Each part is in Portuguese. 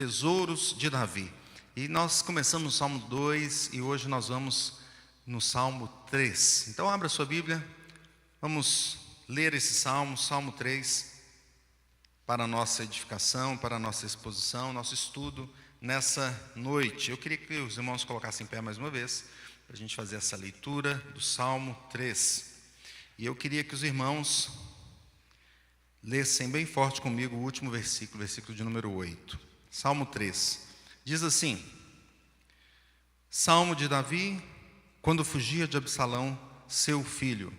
Tesouros de Davi. E nós começamos no Salmo 2 e hoje nós vamos no Salmo 3. Então abra sua Bíblia, vamos ler esse Salmo, Salmo 3, para a nossa edificação, para a nossa exposição, nosso estudo nessa noite. Eu queria que os irmãos colocassem em pé mais uma vez, para a gente fazer essa leitura do Salmo 3. E eu queria que os irmãos lessem bem forte comigo o último versículo, versículo de número 8. Salmo 3, diz assim: Salmo de Davi, quando fugia de Absalão, seu filho.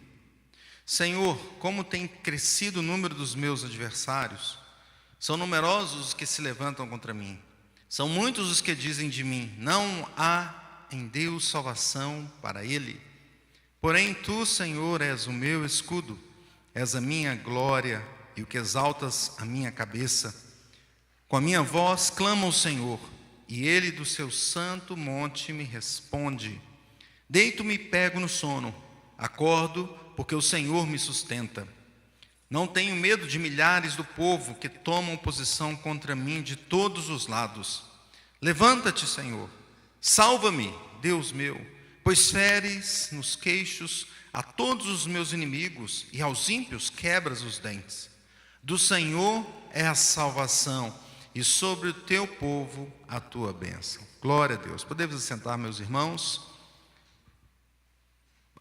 Senhor, como tem crescido o número dos meus adversários, são numerosos os que se levantam contra mim, são muitos os que dizem de mim, não há em Deus salvação para ele. Porém tu, Senhor, és o meu escudo, és a minha glória e o que exaltas a minha cabeça. Com a minha voz clamo ao Senhor, e Ele do seu santo monte me responde. Deito-me e pego no sono, acordo porque o Senhor me sustenta. Não tenho medo de milhares do povo que tomam posição contra mim de todos os lados. Levanta-te, Senhor, salva-me, Deus meu, pois feres nos queixos a todos os meus inimigos e aos ímpios quebras os dentes. Do Senhor é a salvação, e sobre o teu povo a tua bênção. Glória a Deus. Podemos assentar, meus irmãos?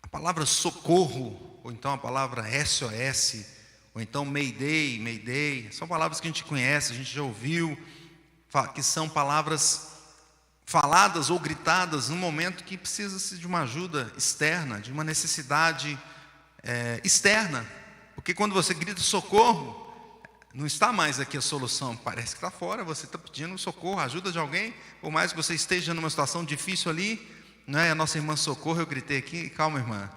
A palavra socorro, ou então a palavra SOS, ou então Mayday, Mayday, são palavras que a gente conhece, a gente já ouviu, que são palavras faladas ou gritadas num momento que precisa-se de uma ajuda externa, de uma necessidade externa. Porque quando você grita socorro, não está mais aqui a solução, parece que está fora, você está pedindo socorro, ajuda de alguém, por mais que você esteja numa situação difícil ali, né? A nossa irmã Socorro, eu gritei aqui, calma irmã,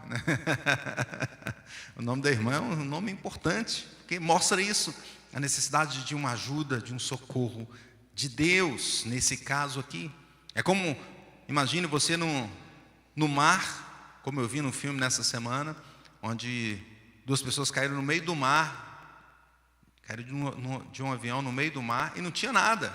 o nome da irmã é um nome importante, porque mostra isso, a necessidade de uma ajuda, de um socorro de Deus, nesse caso aqui. É como, imagine você no mar, como eu vi no filme nessa semana, onde duas pessoas caíram no meio do mar, caíram de um avião no meio do mar e não tinha nada,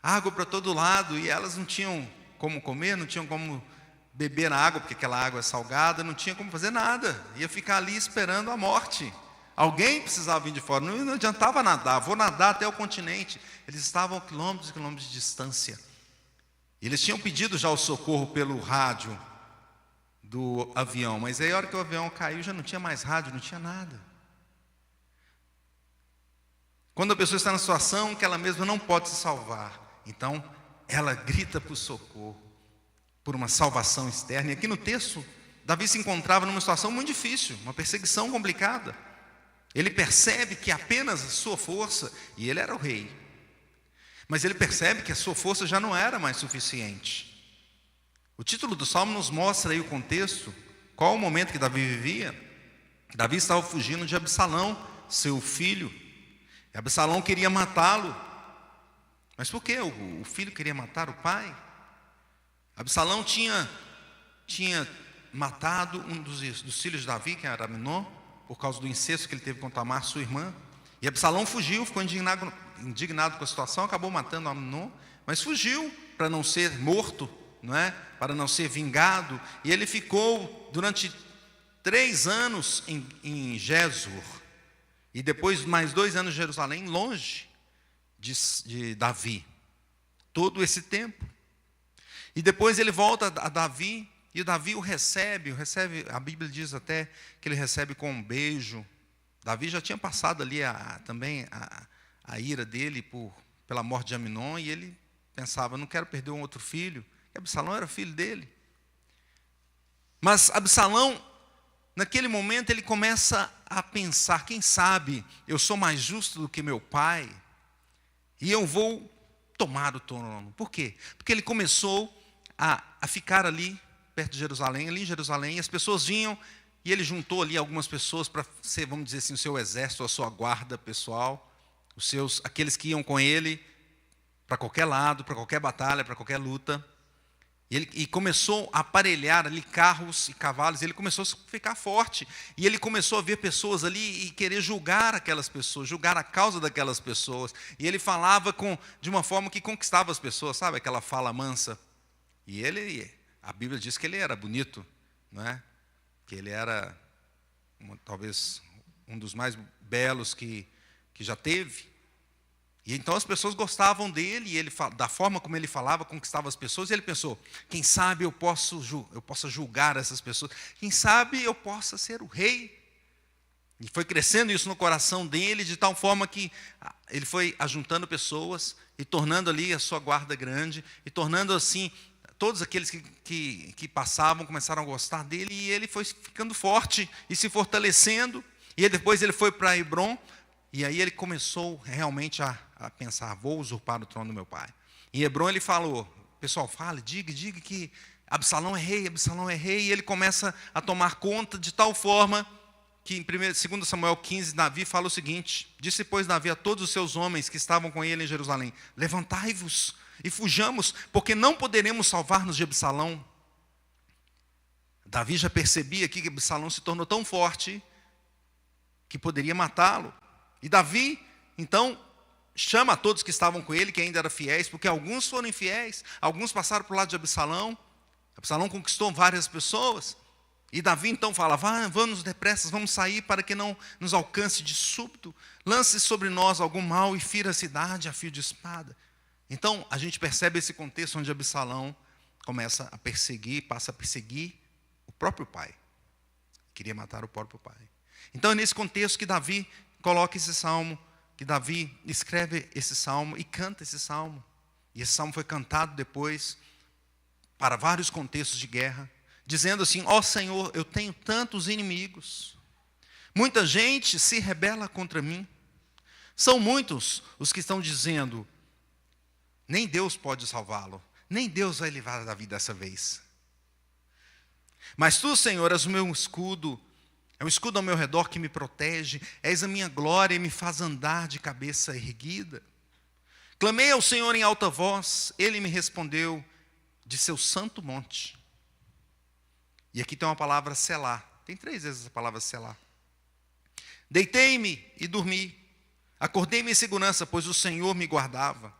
água para todo lado, e elas não tinham como comer, não tinham como beber a água, porque aquela água é salgada, não tinha como fazer nada, ia ficar ali esperando a morte. Alguém precisava vir de fora, não adiantava nadar, vou nadar até o continente. Eles estavam a quilômetros e quilômetros de distância, eles tinham pedido já o socorro pelo rádio do avião, mas aí a hora que o avião caiu já não tinha mais rádio, não tinha nada. Quando a pessoa está na situação que ela mesma não pode se salvar, então ela grita por socorro, por uma salvação externa. E aqui no texto, Davi se encontrava numa situação muito difícil, uma perseguição complicada. Ele percebe que apenas a sua força, e ele era o rei, mas ele percebe que a sua força já não era mais suficiente. O título do Salmo nos mostra aí o contexto, qual o momento que Davi vivia. Davi estava fugindo de Absalão, seu filho. Absalão queria matá-lo. Mas por que o filho queria matar o pai? Absalão tinha matado um dos filhos de Davi, que era Aminon, por causa do incesto que ele teve com Tamar, sua irmã. E Absalão fugiu, ficou indignado com a situação, acabou matando Aminon, mas fugiu para não ser morto, não é? Para não ser vingado. E ele ficou durante 3 anos em Gesur. E depois mais 2 anos em Jerusalém, longe de Davi. Todo esse tempo. E depois ele volta a Davi, e o Davi o recebe, a Bíblia diz até que ele recebe com um beijo. Davi já tinha passado ali também a ira dele pela morte de Aminon, e ele pensava, não quero perder um outro filho. E Absalão era filho dele. Mas Absalão, naquele momento, ele começa a pensar, quem sabe eu sou mais justo do que meu pai, e eu vou tomar o trono. Por quê? Porque ele começou a ficar ali, perto de Jerusalém, ali em Jerusalém, e as pessoas vinham, e ele juntou ali algumas pessoas para ser, vamos dizer assim, o seu exército, a sua guarda pessoal, aqueles que iam com ele, para qualquer lado, para qualquer batalha, para qualquer luta. E começou a aparelhar ali carros e cavalos, ele começou a ficar forte. E ele começou a ver pessoas ali e querer julgar aquelas pessoas, julgar a causa daquelas pessoas. E ele falava de uma forma que conquistava as pessoas, sabe? Aquela fala mansa. E a Bíblia diz que ele era bonito, não é? Que ele era talvez um dos mais belos que já teve. E então as pessoas gostavam dele, e ele, da forma como ele falava, conquistava as pessoas, e ele pensou, quem sabe eu possa julgar essas pessoas, quem sabe eu possa ser o rei. E foi crescendo isso no coração dele, de tal forma que ele foi ajuntando pessoas, e tornando ali a sua guarda grande, e tornando assim, todos aqueles que passavam, começaram a gostar dele, e ele foi ficando forte, e se fortalecendo, e depois ele foi para Hebrom, e aí ele começou realmente a pensar, vou usurpar o trono do meu pai. Em Hebrom ele falou, pessoal, fale, diga que Absalão é rei, e ele começa a tomar conta de tal forma que em 2 Samuel 15, Davi fala o seguinte, disse pois Davi a todos os seus homens que estavam com ele em Jerusalém, levantai-vos e fujamos, porque não poderemos salvar-nos de Absalão. Davi já percebia aqui que Absalão se tornou tão forte que poderia matá-lo. E Davi, então, chama a todos que estavam com ele, que ainda eram fiéis, porque alguns foram infiéis, alguns passaram para o lado de Absalão. Absalão conquistou várias pessoas. E Davi então fala, vamos depressa, vamos sair para que não nos alcance de súbito. Lance sobre nós algum mal e fira a cidade a fio de espada. Então, a gente percebe esse contexto onde Absalão começa a perseguir, passa a perseguir o próprio pai. Queria matar o próprio pai. Então, é nesse contexto que Davi coloca esse salmo, que Davi escreve esse salmo e canta esse salmo. E esse salmo foi cantado depois para vários contextos de guerra, dizendo assim, ó Senhor, eu tenho tantos inimigos, muita gente se rebela contra mim, são muitos os que estão dizendo, nem Deus pode salvá-lo, nem Deus vai livrar Davi dessa vez. Mas tu, Senhor, és o meu escudo, é um escudo ao meu redor que me protege, és a minha glória e me faz andar de cabeça erguida. Clamei ao Senhor em alta voz, Ele me respondeu de seu santo monte. E aqui tem uma palavra selá, tem 3 vezes a palavra selá. Deitei-me e dormi, acordei-me em segurança, pois o Senhor me guardava.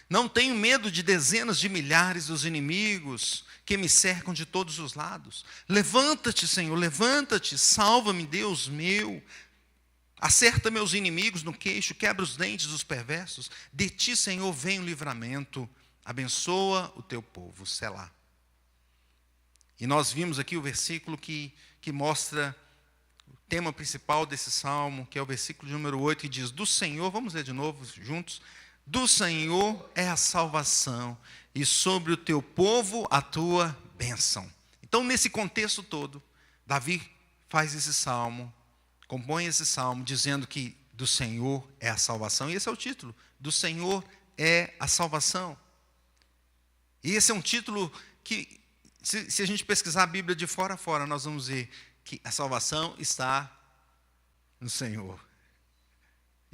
Não tenho medo de dezenas de milhares dos inimigos que me cercam de todos os lados. Levanta-te, Senhor, levanta-te, salva-me, Deus meu. Acerta meus inimigos no queixo, quebra os dentes dos perversos. De ti, Senhor, vem o livramento. Abençoa o teu povo, selá. E nós vimos aqui o versículo que mostra o tema principal desse salmo, que é o versículo de número 8, que diz, do Senhor, vamos ler de novo juntos, do Senhor é a salvação, e sobre o teu povo a tua bênção. Então, nesse contexto todo, Davi faz esse salmo, compõe esse salmo, dizendo que do Senhor é a salvação. E esse é o título, do Senhor é a salvação. E esse é um título que, se a gente pesquisar a Bíblia de fora a fora, nós vamos ver que a salvação está no Senhor.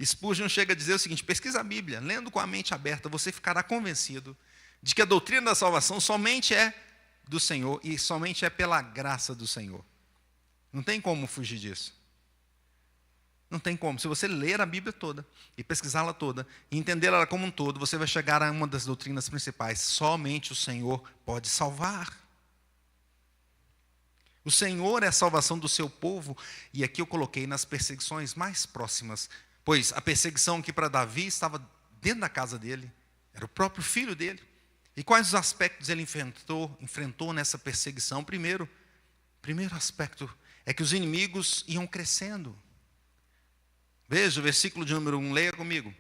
Spurgeon chega a dizer o seguinte, pesquisa a Bíblia, lendo com a mente aberta, você ficará convencido de que a doutrina da salvação somente é do Senhor e somente é pela graça do Senhor. Não tem como fugir disso. Não tem como. Se você ler a Bíblia toda e pesquisá-la toda e entendê-la como um todo, você vai chegar a uma das doutrinas principais. Somente o Senhor pode salvar. O Senhor é a salvação do seu povo, e aqui eu coloquei nas perseguições mais próximas, pois a perseguição que para Davi estava dentro da casa dele, era o próprio filho dele. E quais os aspectos ele enfrentou nessa perseguição? Primeiro aspecto é que os inimigos iam crescendo. Veja o versículo de número 1, leia comigo.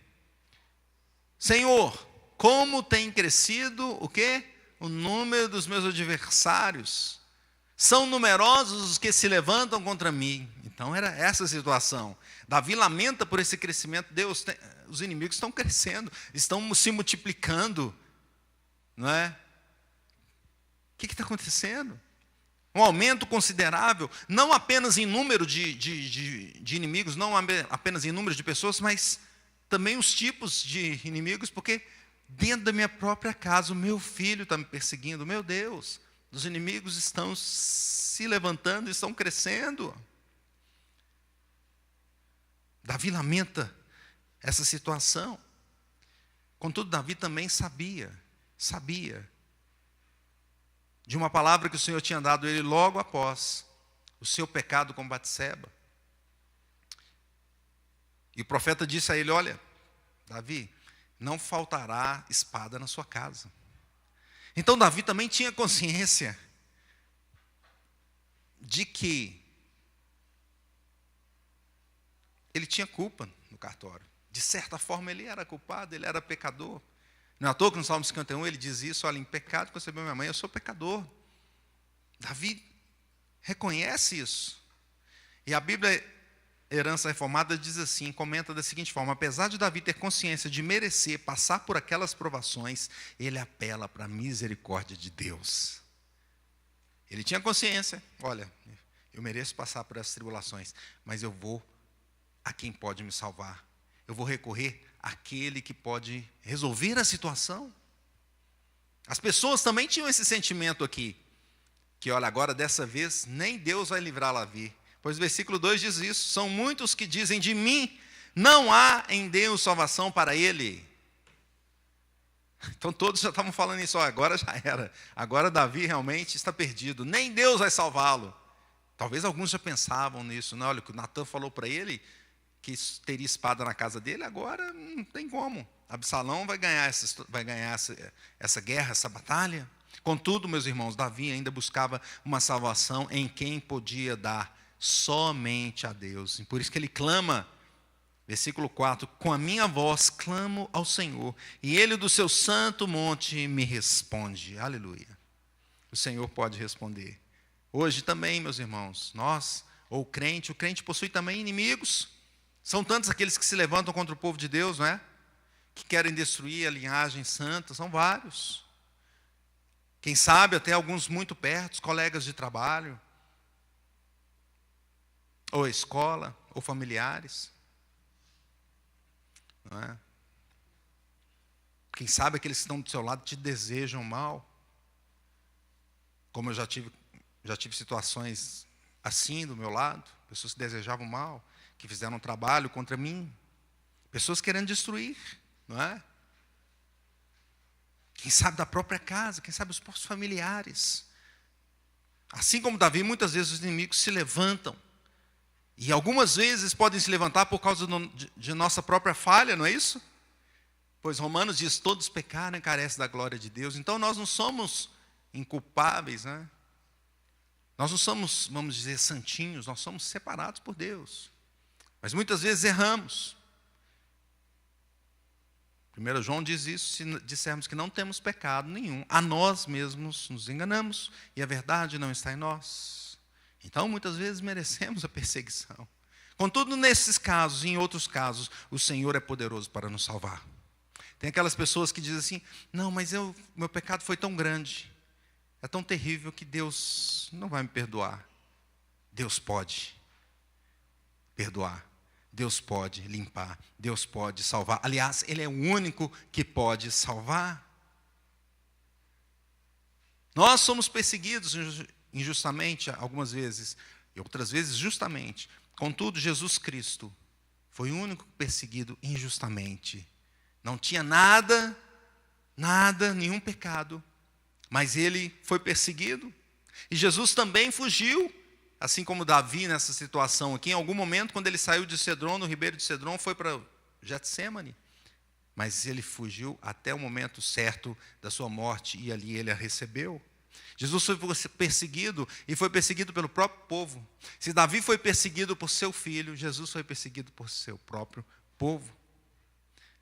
Senhor, como tem crescido o quê? O número dos meus adversários. São numerosos os que se levantam contra mim. Então era essa a situação. Davi lamenta por esse crescimento. Os inimigos estão crescendo, estão se multiplicando. Não é? O que está acontecendo? Um aumento considerável, não apenas em número de inimigos, não apenas em número de pessoas, mas também os tipos de inimigos, porque dentro da minha própria casa, o meu filho está me perseguindo. Meu Deus, os inimigos estão se levantando, estão crescendo. Davi lamenta essa situação. Contudo, Davi também sabia de uma palavra que o Senhor tinha dado a ele logo após o seu pecado com Batseba. E o profeta disse a ele: olha, Davi, não faltará espada na sua casa. Então Davi também tinha consciência de que ele tinha culpa no cartório. De certa forma ele era culpado, ele era pecador. Não é à toa que no Salmo 51 ele diz isso: olha, em pecado concebeu minha mãe, eu sou pecador. Davi reconhece isso. E a Bíblia Herança Reformada diz assim, comenta da seguinte forma: apesar de Davi ter consciência de merecer passar por aquelas provações, ele apela para a misericórdia de Deus. Ele tinha consciência: olha, eu mereço passar por essas tribulações, mas eu vou a quem pode me salvar. Eu vou recorrer àquele que pode resolver a situação. As pessoas também tinham esse sentimento aqui, que olha, agora dessa vez nem Deus vai livrar Davi. Pois o versículo 2 diz isso: são muitos que dizem de mim, não há em Deus salvação para ele. Então todos já estavam falando isso: ó, agora já era, agora Davi realmente está perdido, nem Deus vai salvá-lo. Talvez alguns já pensavam nisso, não, olha, o que o Natan falou para ele, que teria espada na casa dele, agora não tem como. Absalão vai ganhar essa guerra, essa batalha. Contudo, meus irmãos, Davi ainda buscava uma salvação em quem podia dar: somente a Deus. E por isso que ele clama, versículo 4, com a minha voz clamo ao Senhor, e ele do seu santo monte me responde. Aleluia. O Senhor pode responder. Hoje também, meus irmãos, nós, ou o crente possui também inimigos. São tantos aqueles que se levantam contra o povo de Deus, não é? Que querem destruir a linhagem santa, são vários. Quem sabe até alguns muito perto, colegas de trabalho, ou escola, ou familiares. Não é? Quem sabe aqueles que estão do seu lado te desejam mal. Como eu já tive situações assim do meu lado, pessoas que desejavam mal, que fizeram um trabalho contra mim, pessoas querendo destruir, não é? Quem sabe da própria casa, quem sabe os próprios familiares. Assim como Davi, muitas vezes os inimigos se levantam. E algumas vezes podem se levantar por causa de nossa própria falha, não é isso? Pois Romanos diz: todos pecaram e carecem da glória de Deus. Então nós não somos inculpáveis, né? Nós não somos, vamos dizer, santinhos, nós somos separados por Deus. Mas muitas vezes erramos. 1 João diz isso: se dissermos que não temos pecado nenhum, a nós mesmos nos enganamos e a verdade não está em nós. Então, muitas vezes merecemos a perseguição. Contudo, nesses casos e em outros casos, o Senhor é poderoso para nos salvar. Tem aquelas pessoas que dizem assim: não, mas meu pecado foi tão grande, é tão terrível que Deus não vai me perdoar. Deus pode perdoar, Deus pode limpar, Deus pode salvar. Aliás, Ele é o único que pode salvar. Nós somos perseguidos injustamente algumas vezes, e outras vezes justamente. Contudo, Jesus Cristo foi o único perseguido injustamente. Não tinha nada, nenhum pecado, mas ele foi perseguido. E Jesus também fugiu, assim como Davi nessa situação aqui. Em algum momento, quando ele saiu de Cedron, no ribeiro de Cedron, foi para Getsêmani. Mas ele fugiu até o momento certo da sua morte, e ali ele a recebeu. Jesus foi perseguido, e foi perseguido pelo próprio povo. Se Davi foi perseguido por seu filho, Jesus foi perseguido por seu próprio povo.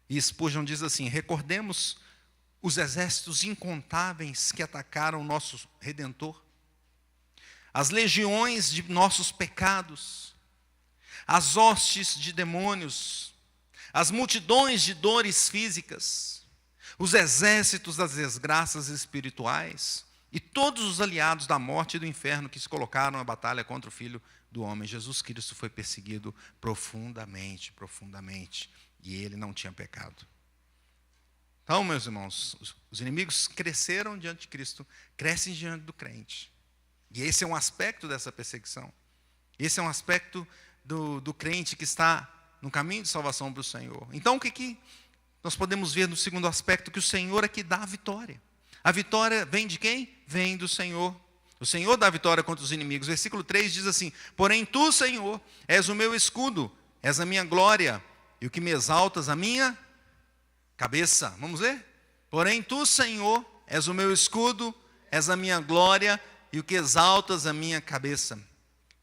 E Spurgeon diz assim: recordemos os exércitos incontáveis que atacaram nosso Redentor, as legiões de nossos pecados, as hostes de demônios, as multidões de dores físicas, os exércitos das desgraças espirituais, e todos os aliados da morte e do inferno que se colocaram na batalha contra o Filho do Homem. Jesus Cristo foi perseguido profundamente, e ele não tinha pecado. Então, meus irmãos, os inimigos cresceram diante de Cristo, crescem diante do crente. E esse é um aspecto dessa perseguição. Esse é um aspecto do crente que está no caminho de salvação para o Senhor. Então, o que nós podemos ver no segundo aspecto? Que o Senhor é que dá a vitória. A vitória vem de quem? Vem do Senhor. O Senhor dá a vitória contra os inimigos. Versículo 3 diz assim: porém tu, Senhor, és o meu escudo, és a minha glória, e o que me exaltas, a minha cabeça. Vamos ler? Porém tu, Senhor, és o meu escudo, és a minha glória, e o que exaltas, a minha cabeça.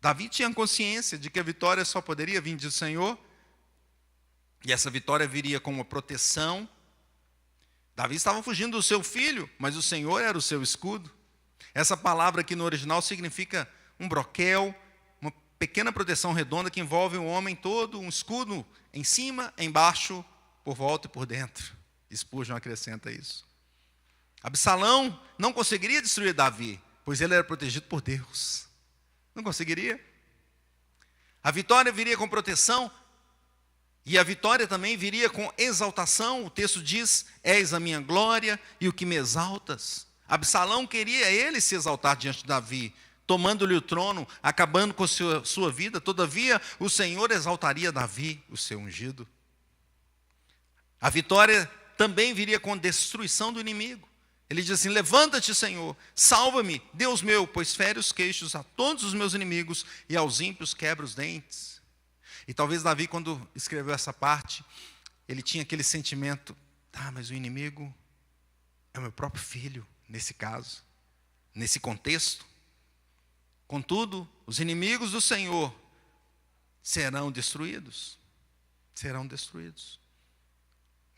Davi tinha consciência de que a vitória só poderia vir do Senhor, e essa vitória viria com uma proteção. Davi estava fugindo do seu filho, mas o Senhor era o seu escudo. Essa palavra aqui no original significa um broquel, uma pequena proteção redonda que envolve o homem todo, um escudo em cima, embaixo, por volta e por dentro. Spurgeon acrescenta isso. Absalão não conseguiria destruir Davi, pois ele era protegido por Deus. Não conseguiria. A vitória viria com proteção, e a vitória também viria com exaltação. O texto diz: és a minha glória e o que me exaltas. Absalão queria ele se exaltar diante de Davi, tomando-lhe o trono, acabando com sua vida. Todavia, o Senhor exaltaria Davi, o seu ungido. A vitória também viria com destruição do inimigo. Ele diz assim: levanta-te, Senhor, salva-me, Deus meu, pois fere os queixos a todos os meus inimigos e aos ímpios quebra os dentes. E talvez Davi, quando escreveu essa parte, ele tinha aquele sentimento: mas o inimigo é o meu próprio filho, nesse caso, nesse contexto. Contudo, os inimigos do Senhor serão destruídos. Serão destruídos.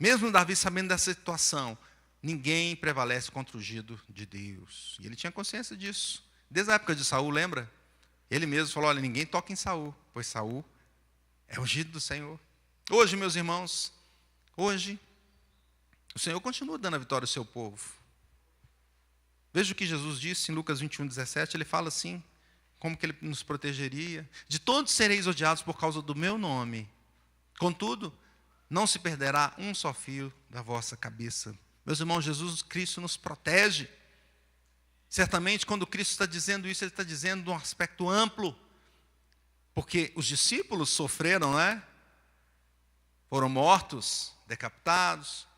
Mesmo Davi sabendo dessa situação, ninguém prevalece contra o ungido de Deus. E ele tinha consciência disso. Desde a época de Saul, lembra? Ele mesmo falou: olha, ninguém toca em Saul, pois Saul é ungido do Senhor. Hoje, meus irmãos, hoje, o Senhor continua dando a vitória ao seu povo. Veja o que Jesus disse em Lucas 21:17, ele fala assim, como que ele nos protegeria. De todos sereis odiados por causa do meu nome. Contudo, não se perderá um só fio da vossa cabeça. Meus irmãos, Jesus Cristo nos protege. Certamente, quando Cristo está dizendo isso, ele está dizendo de um aspecto amplo. Porque os discípulos sofreram, né? Foram mortos, decapitados,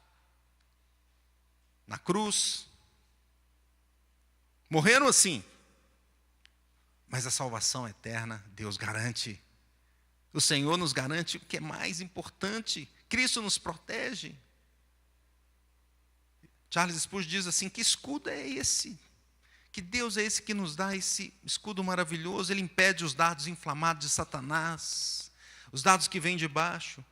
na cruz. Morreram assim. Mas a salvação eterna, Deus garante. O Senhor nos garante o que é mais importante. Cristo nos protege. Charles Spurgeon diz assim: que escudo é esse? Que Deus é esse que nos dá esse escudo maravilhoso? Ele impede os dardos inflamados de Satanás, os dardos que vêm de baixo.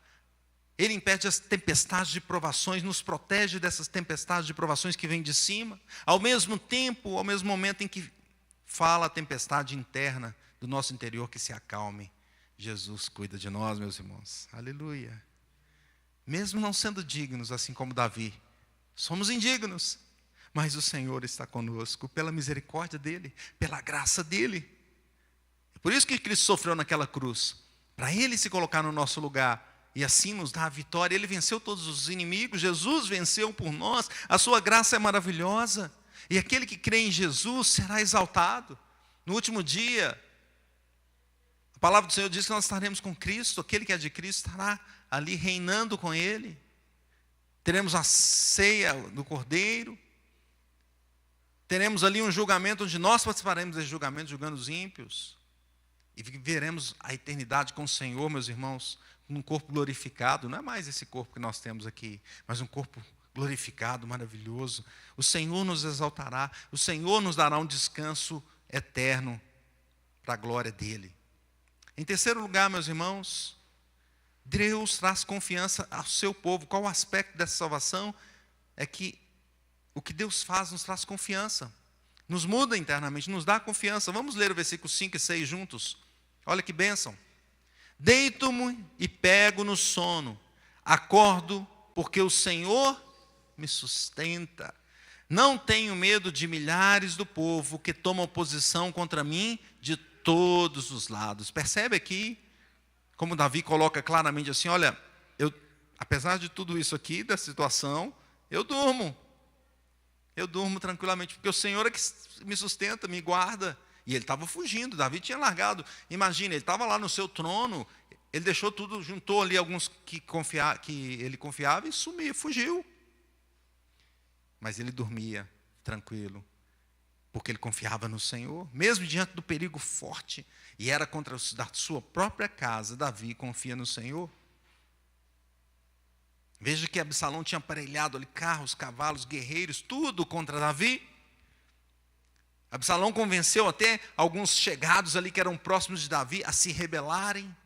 Ele impede as tempestades de provações, nos protege dessas tempestades de provações que vêm de cima. Ao mesmo tempo, ao mesmo momento em que fala a tempestade interna do nosso interior que se acalme, Jesus cuida de nós, meus irmãos. Aleluia. Mesmo não sendo dignos, assim como Davi, somos indignos, mas o Senhor está conosco, pela misericórdia dEle, pela graça dEle. É por isso que Cristo sofreu naquela cruz, para Ele se colocar no nosso lugar, e assim nos dar a vitória. Ele venceu todos os inimigos, Jesus venceu por nós, a sua graça é maravilhosa, e aquele que crê em Jesus será exaltado. No último dia, a palavra do Senhor diz que nós estaremos com Cristo, aquele que é de Cristo estará ali reinando com Ele. Teremos a ceia do Cordeiro, teremos ali um julgamento onde nós participaremos desse julgamento, julgando os ímpios, e veremos a eternidade com o Senhor, meus irmãos, num corpo glorificado. Não é mais esse corpo que nós temos aqui, mas um corpo glorificado, maravilhoso. O Senhor nos exaltará, o Senhor nos dará um descanso eterno para a glória dEle. Em terceiro lugar, meus irmãos, Deus traz confiança ao seu povo. Qual o aspecto dessa salvação? É que o que Deus faz nos traz confiança, nos muda internamente, nos dá confiança. Vamos ler o versículo 5 e 6 juntos. Olha que bênção. Deito-me e pego no sono, acordo porque o Senhor me sustenta. Não tenho medo de milhares do povo que tomam posição contra mim de todos os lados. Percebe aqui como Davi coloca claramente assim: olha, apesar de tudo isso aqui, da situação, Eu durmo. Eu durmo tranquilamente, porque o Senhor é que me sustenta, me guarda. E ele estava fugindo, Davi tinha largado. Imagina, ele estava lá no seu trono, ele deixou tudo, juntou ali alguns que ele confiava e sumiu, fugiu. Mas ele dormia tranquilo, porque ele confiava no Senhor, mesmo diante do perigo forte, e era contra da sua própria casa. Davi confia no Senhor. Veja que Absalão tinha aparelhado ali carros, cavalos, guerreiros, tudo contra Davi. Absalão convenceu até alguns chegados ali que eram próximos de Davi a se rebelarem.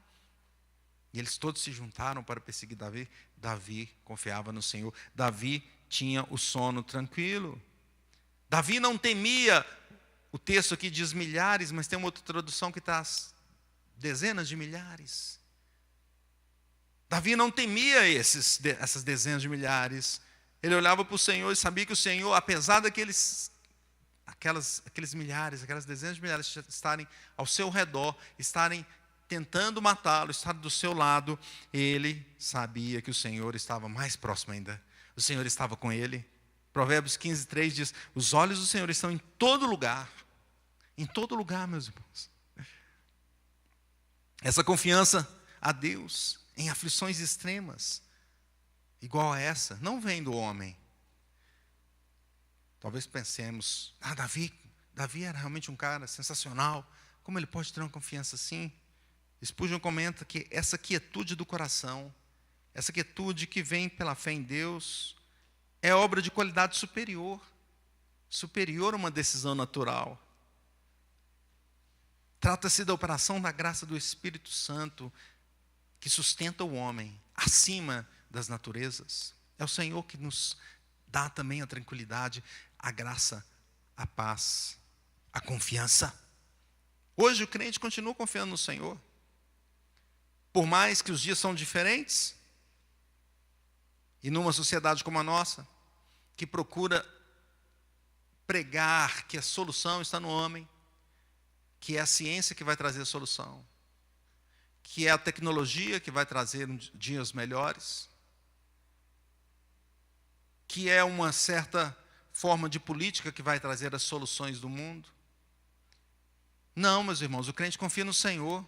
E eles todos se juntaram para perseguir Davi. Davi confiava no Senhor. Davi tinha o sono tranquilo. Davi não temia, o texto aqui diz milhares, mas tem uma outra tradução que traz dezenas de milhares. Davi não temia essas dezenas de milhares. Ele olhava para o Senhor e sabia que o Senhor, apesar aqueles milhares, aquelas dezenas de milhares estarem ao seu redor, estarem tentando matá-lo, estar do seu lado, ele sabia que o Senhor estava mais próximo ainda. O Senhor estava com ele. Provérbios 15:3 diz: os olhos do Senhor estão em todo lugar, meus irmãos. Essa confiança a Deus em aflições extremas, igual a essa, não vem do homem. Talvez pensemos, Davi era realmente um cara sensacional, como ele pode ter uma confiança assim? Spurgeon comenta que essa quietude do coração, essa quietude que vem pela fé em Deus, é obra de qualidade superior a uma decisão natural. Trata-se da operação da graça do Espírito Santo, que sustenta o homem acima das naturezas. É o Senhor que nos dá também a tranquilidade, a graça, a paz, a confiança. Hoje o crente continua confiando no Senhor. Por mais que os dias são diferentes, e numa sociedade como a nossa, que procura pregar que a solução está no homem, que é a ciência que vai trazer a solução, que é a tecnologia que vai trazer dias melhores, que é uma certa forma de política que vai trazer as soluções do mundo. Não, meus irmãos, o crente confia no Senhor.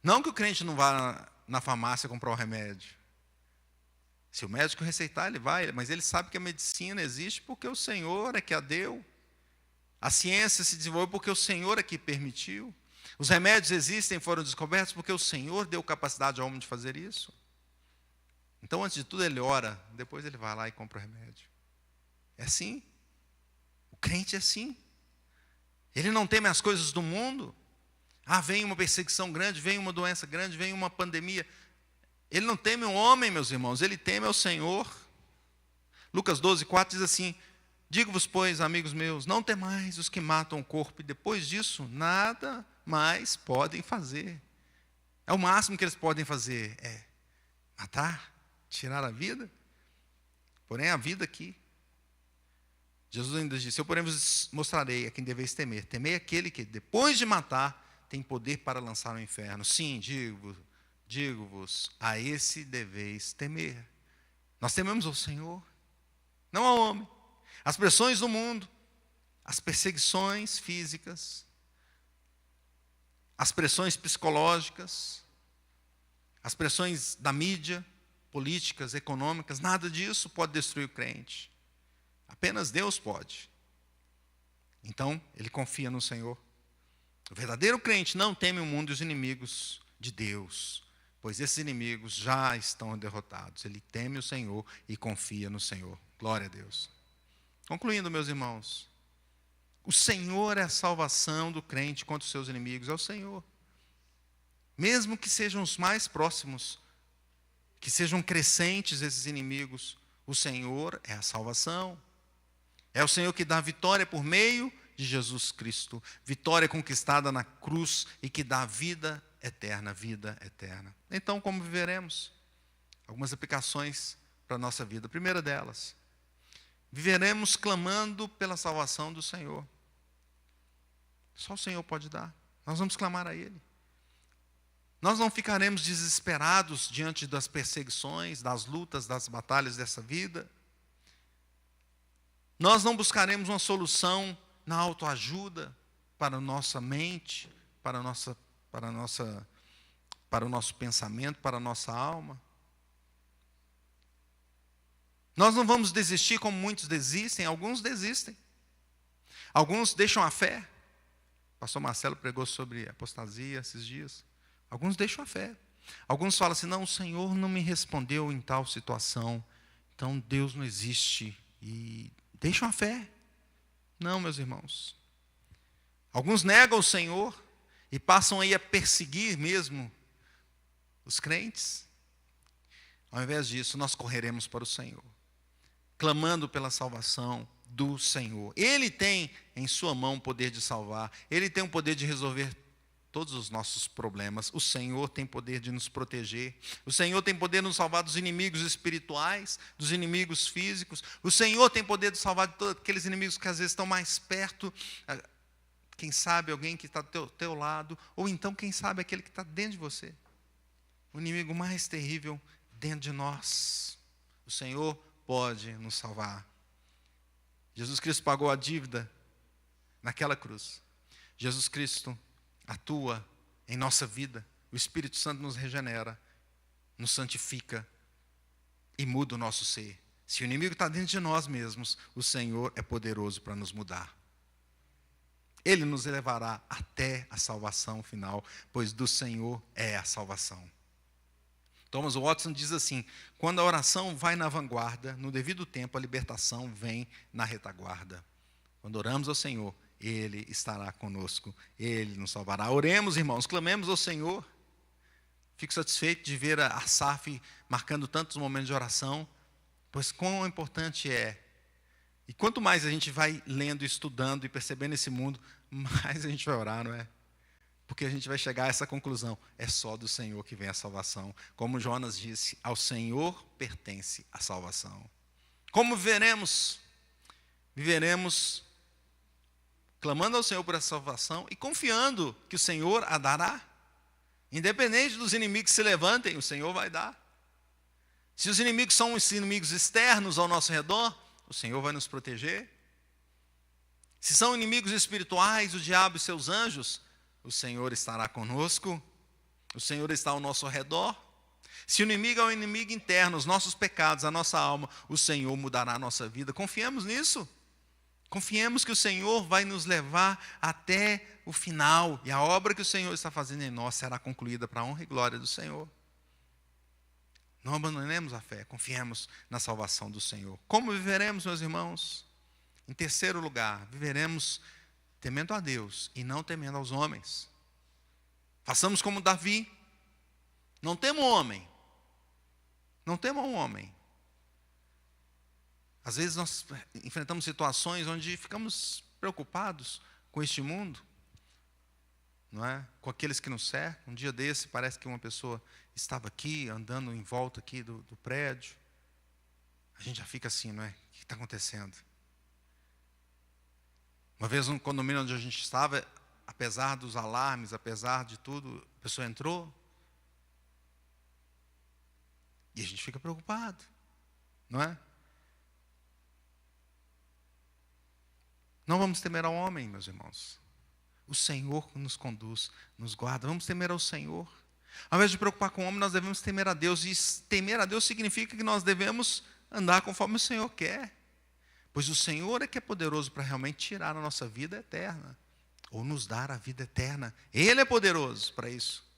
Não que o crente não vá na farmácia comprar o remédio. Se o médico receitar, ele vai, mas ele sabe que a medicina existe porque o Senhor é que a deu. A ciência se desenvolveu porque o Senhor é que permitiu. Os remédios existem, foram descobertos porque o Senhor deu capacidade ao homem de fazer isso. Então, antes de tudo, ele ora, depois ele vai lá e compra o remédio. É assim. O crente é assim. Ele não teme as coisas do mundo. Vem uma perseguição grande, vem uma doença grande, vem uma pandemia. Ele não teme o homem, meus irmãos, ele teme ao Senhor. Lucas 12:4 diz assim: digo-vos, pois, amigos meus, não temais os que matam o corpo, e depois disso, nada mais podem fazer. É o máximo que eles podem fazer, é matar, tirar a vida. Porém, a vida aqui. Jesus ainda disse: eu, porém, vos mostrarei a quem deveis temer. Temei aquele que, depois de matar, tem poder para lançar no inferno. Sim, digo-vos, a esse deveis temer. Nós tememos ao Senhor, não ao homem. As pressões do mundo, as perseguições físicas, as pressões psicológicas, as pressões da mídia, políticas, econômicas, nada disso pode destruir o crente. Apenas Deus pode. Então, ele confia no Senhor. O verdadeiro crente não teme o mundo e os inimigos de Deus, pois esses inimigos já estão derrotados. Ele teme o Senhor e confia no Senhor. Glória a Deus. Concluindo, meus irmãos, o Senhor é a salvação do crente contra os seus inimigos, é o Senhor. Mesmo que sejam os mais próximos, que sejam crescentes esses inimigos, o Senhor é a salvação. É o Senhor que dá vitória por meio de Jesus Cristo, vitória conquistada na cruz e que dá vida eterna, vida eterna. Então, como viveremos? Algumas aplicações para a nossa vida. A primeira delas, viveremos clamando pela salvação do Senhor. Só o Senhor pode dar. Nós vamos clamar a Ele. Nós não ficaremos desesperados diante das perseguições, das lutas, das batalhas dessa vida. Nós não buscaremos uma solução na autoajuda para a nossa mente, para o nosso pensamento, para a nossa alma. Nós não vamos desistir como muitos desistem, alguns desistem. Alguns deixam a fé. O pastor Marcelo pregou sobre apostasia esses dias. Alguns deixam a fé. Alguns falam assim, não, o Senhor não me respondeu em tal situação, então Deus não existe. E deixam a fé. Não, meus irmãos. Alguns negam o Senhor e passam aí a perseguir mesmo os crentes. Ao invés disso, nós correremos para o Senhor, clamando pela salvação do Senhor. Ele tem em sua mão o poder de salvar. Ele tem o poder de resolver todos os nossos problemas. O Senhor tem poder de nos proteger. O Senhor tem poder de nos salvar dos inimigos espirituais, dos inimigos físicos. O Senhor tem poder de salvar de todos aqueles inimigos que às vezes estão mais perto. Quem sabe alguém que está do teu lado, ou então quem sabe aquele que está dentro de você. O inimigo mais terrível dentro de nós. O Senhor pode nos salvar. Jesus Cristo pagou a dívida naquela cruz. Jesus Cristo atua em nossa vida. O Espírito Santo nos regenera, nos santifica e muda o nosso ser. Se o inimigo está dentro de nós mesmos, o Senhor é poderoso para nos mudar. Ele nos levará até a salvação final, pois do Senhor é a salvação. Thomas Watson diz assim, quando a oração vai na vanguarda, no devido tempo a libertação vem na retaguarda. Quando oramos ao Senhor, Ele estará conosco, Ele nos salvará. Oremos, irmãos, clamemos ao Senhor. Fico satisfeito de ver a SAF marcando tantos momentos de oração, pois quão importante é. E quanto mais a gente vai lendo, estudando e percebendo esse mundo, mais a gente vai orar, não é? Porque a gente vai chegar a essa conclusão, é só do Senhor que vem a salvação. Como Jonas disse, ao Senhor pertence a salvação. Como viveremos? Viveremos clamando ao Senhor por essa salvação e confiando que o Senhor a dará. Independente dos inimigos que se levantem, o Senhor vai dar. Se os inimigos são os inimigos externos ao nosso redor, o Senhor vai nos proteger. Se são inimigos espirituais, o diabo e seus anjos, o Senhor estará conosco. O Senhor está ao nosso redor. Se o inimigo é um inimigo interno, os nossos pecados, a nossa alma, o Senhor mudará a nossa vida. Confiemos nisso. Confiemos que o Senhor vai nos levar até o final. E a obra que o Senhor está fazendo em nós será concluída para a honra e glória do Senhor. Não abandonemos a fé, confiemos na salvação do Senhor. Como viveremos, meus irmãos? Em terceiro lugar, viveremos temendo a Deus e não temendo aos homens. Façamos como Davi. Não temam o homem. Não temam o homem. Às vezes nós enfrentamos situações onde ficamos preocupados com este mundo, não é? Com aqueles que nos cercam. Um dia desse parece que uma pessoa estava aqui, andando em volta aqui do prédio. A gente já fica assim, não é? O que está acontecendo? Uma vez no condomínio onde a gente estava, apesar dos alarmes, apesar de tudo, a pessoa entrou. E a gente fica preocupado, não é? Não vamos temer ao homem, meus irmãos. O Senhor nos conduz, nos guarda. Vamos temer ao Senhor. Ao invés de preocupar com o homem, nós devemos temer a Deus. E temer a Deus significa que nós devemos andar conforme o Senhor quer. Pois o Senhor é que é poderoso para realmente tirar a nossa vida eterna. Ou nos dar a vida eterna. Ele é poderoso para isso.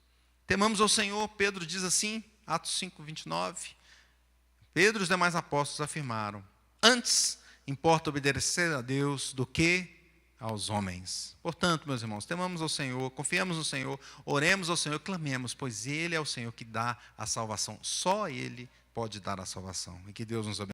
Temamos ao Senhor. Pedro diz assim, Atos 5, 29. Pedro e os demais apóstolos afirmaram, antes importa obedecer a Deus do que aos homens. Portanto, meus irmãos, temamos ao Senhor, confiemos no Senhor, oremos ao Senhor, clamemos, pois Ele é o Senhor que dá a salvação. Só Ele pode dar a salvação. E que Deus nos abençoe.